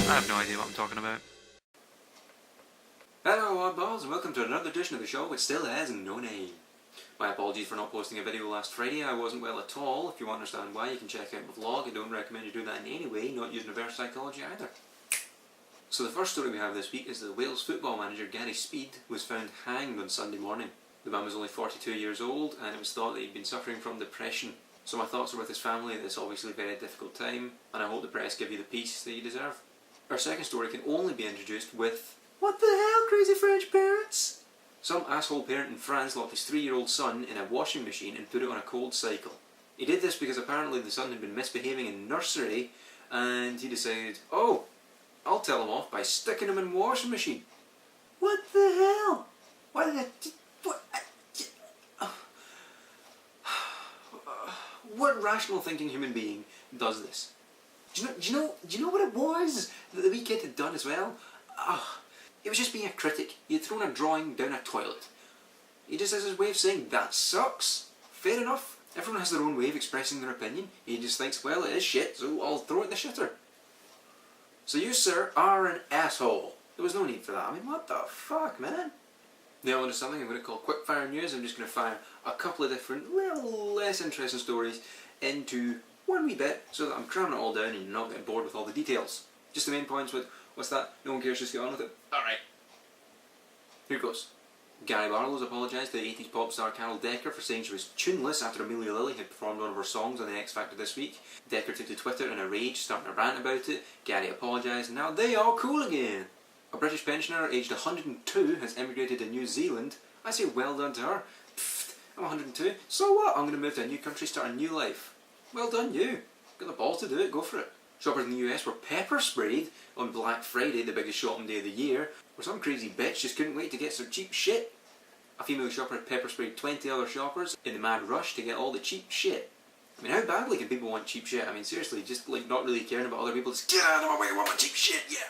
I have no idea what I'm talking about. Hello oddballs and welcome to another edition of the show which still has no name. My apologies for not posting a video last Friday. I wasn't well at all. If you want to understand why, you can check out my vlog. I don't recommend you do that in any way, not using reverse psychology either. So the first story we have this week is that Wales football manager Gary Speed was found hanged on Sunday morning. The man was only 42 years old and it was thought that he'd been suffering from depression. So my thoughts are with his family at this obviously very difficult time, and I hope the press give you the peace that you deserve. Our second story can only be introduced with, "What the hell, crazy French parents?" Some asshole parent in France locked his 3-year-old son in a washing machine and put it on a cold cycle. He did this because apparently the son had been misbehaving in nursery, and he decided, oh, I'll tell him off by sticking him in a washing machine. What the hell? What rational thinking human being does this? Do you know what it was that the wee kid had done as well? It was just being a critic. He had thrown a drawing down a toilet. He just has his way of saying, that sucks. Fair enough. Everyone has their own way of expressing their opinion. He just thinks, well, it is shit, so I'll throw it in the shitter. So you, sir, are an asshole. There was no need for that. I mean, what the fuck, man? Now onto something I'm going to call quickfire news. I'm just going to fire a couple of different, little less interesting stories into one wee bit, so that I'm cramming it all down and you're not getting bored with all the details. Just the main points with, what's that? No one cares, just get on with it. Alright. Here goes. Gary Barlow's apologised to the 80s pop star Carol Decker for saying she was tuneless after Amelia Lilly had performed one of her songs on the X Factor this week. Decker took to Twitter in a rage, starting a rant about it. Gary apologised, and now they are cool again. A British pensioner aged 102 has emigrated to New Zealand. I say well done to her. Pfft, I'm 102. So what? I'm going to move to a new country, start a new life. Well done you. Got the balls to do it, go for it. Shoppers in the US were pepper sprayed on Black Friday, the biggest shopping day of the year, where some crazy bitch just couldn't wait to get some cheap shit. A female shopper had pepper sprayed 20 other shoppers in the mad rush to get all the cheap shit. I mean, how badly can people want cheap shit? I mean, seriously, just like not really caring about other people, just get out of my way, I want my cheap shit, yeah!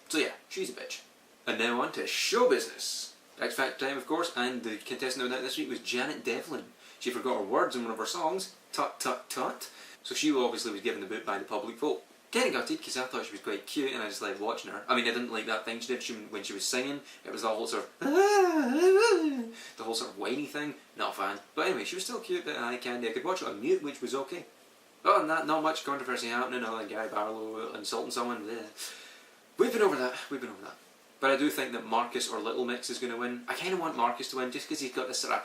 So yeah, she's a bitch. And now on to show business. X Factor time, of course, and the contestant of that this week was Janet Devlin. She forgot her words in one of her songs, tut tut tut, so she obviously was given the boot by the public vote. Kinda gutted because I thought she was quite cute and I just liked watching her. I mean, I didn't like that thing she did when she was singing. It was the whole sort of the whole sort of whiny thing. Not a fan. But anyway, she was still cute, but eye candy. I could watch it on mute, which was okay. Other than that, not much controversy happening other than Gary Barlow insulting someone. We've been over that. But I do think that Marcus or Little Mix is going to win. I kind of want Marcus to win just because he's got this sort of,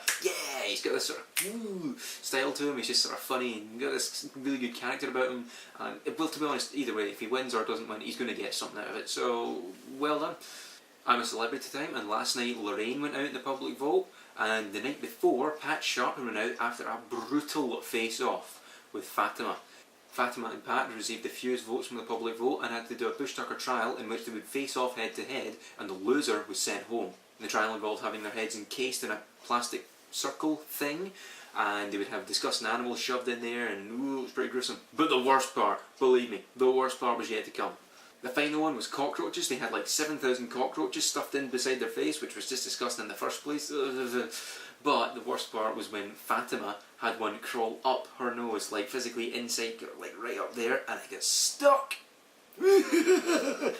he's got this sort of style to him. He's just sort of funny and got this really good character about him. And well, to be honest, either way, if he wins or doesn't win, he's going to get something out of it. So, well done. I'm a celebrity time, and last night Lorraine went out in the public vote, and the night before Pat Sharpman went out after a brutal face-off with Fatima. Fatima and Pat received the fewest votes from the public vote and had to do a Bush-Tucker trial in which they would face off head to head, and the loser was sent home. The trial involved having their heads encased in a plastic circle thing, and they would have disgusting animals shoved in there, and ooh, it was pretty gruesome. But the worst part, believe me, the worst part was yet to come. The final one was cockroaches. They had like 7,000 cockroaches stuffed in beside their face, which was just disgusting in the first place. But the worst part was when Fatima had one crawl up her nose, like physically inside, like right up there, and it got stuck. It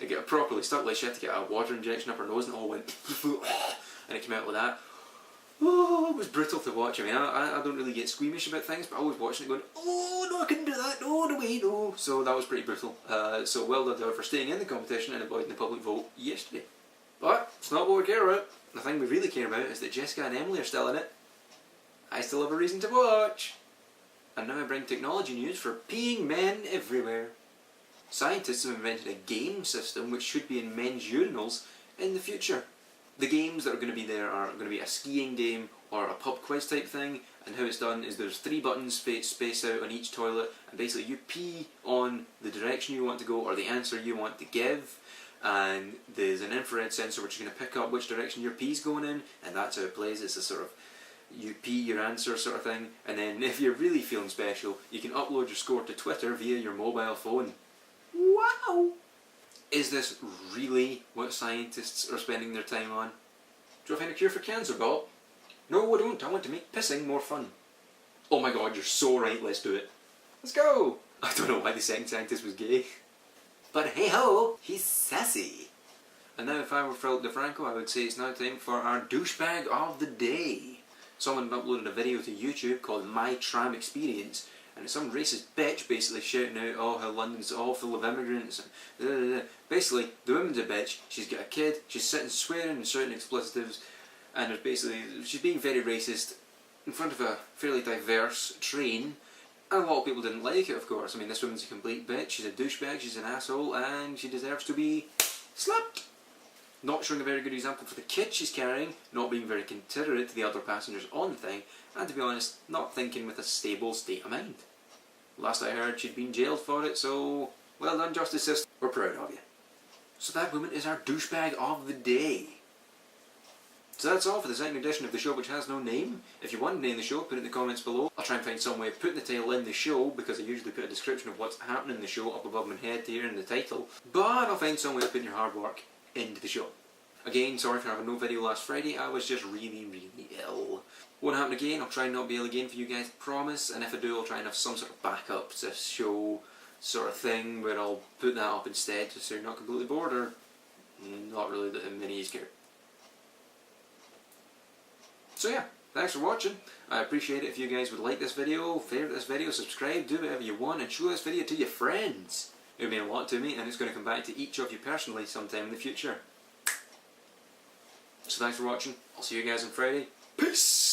got properly stuck, like she had to get a water injection up her nose and it all went and it came out like that. Oh, it was brutal to watch. I mean, I don't really get squeamish about things, but I was watching it going, oh no, I couldn't do that, no way, no. So that was pretty brutal. So well done to her for staying in the competition and avoiding the public vote yesterday. But it's not what we care about. The thing we really care about is that Jessica and Emily are still in it. I still have a reason to watch. And now I bring technology news for peeing men everywhere. Scientists have invented a game system which should be in men's urinals in the future. The games that are going to be there are going to be a skiing game or a pub quiz type thing, and how it's done is there's 3 buttons spaced out on each toilet, and basically you pee on the direction you want to go or the answer you want to give, and there's an infrared sensor which is going to pick up which direction your pee's going in, and that's how it plays. It's a sort of you pee your answer sort of thing, and then if you're really feeling special, you can upload your score to Twitter via your mobile phone. Wow! Is this really what scientists are spending their time on? Do you find a cure for cancer, Bob? No, I don't. I want to make pissing more fun. Oh my god, you're so right, let's do it. Let's go! I don't know why the second scientist was gay. But hey ho, he's sassy. And now if I were Philip DeFranco, I would say it's now time for our douchebag of the day. Someone uploaded a video to YouTube called My Tram Experience, and it's some racist bitch basically shouting out, oh, how London's all full of immigrants. And basically, the woman's a bitch, she's got a kid, she's sitting swearing and shouting expletives, and there's basically, she's being very racist in front of a fairly diverse train. And a lot of people didn't like it, of course. I mean, this woman's a complete bitch, she's a douchebag, she's an asshole, and she deserves to be slapped. Not showing a very good example for the kid she's carrying, not being very considerate to the other passengers on the thing, and to be honest, not thinking with a stable state of mind. Last I heard, she'd been jailed for it, so well done, justice system. We're proud of you. So that woman is our douchebag of the day. So that's all for the second edition of the show, which has no name. If you want to name the show, put it in the comments below. I'll try and find some way of putting the title in the show, because I usually put a description of what's happening in the show up above my head here in the title. But I'll find some way of putting your hard work into the show. Again, sorry for having no video last Friday, I was just really ill. Won't happen again, I'll try and not be ill again for you guys, I promise, and if I do I'll try and have some sort of backup to show sort of thing where I'll put that up instead, just so you're not completely bored, or not really that many is care. So yeah, thanks for watching. I appreciate it if you guys would like this video, favourite this video, subscribe, do whatever you want, and show this video to your friends. It would mean a lot to me, and it's going to come back to each of you personally sometime in the future. So thanks for watching, I'll see you guys on Friday. Peace!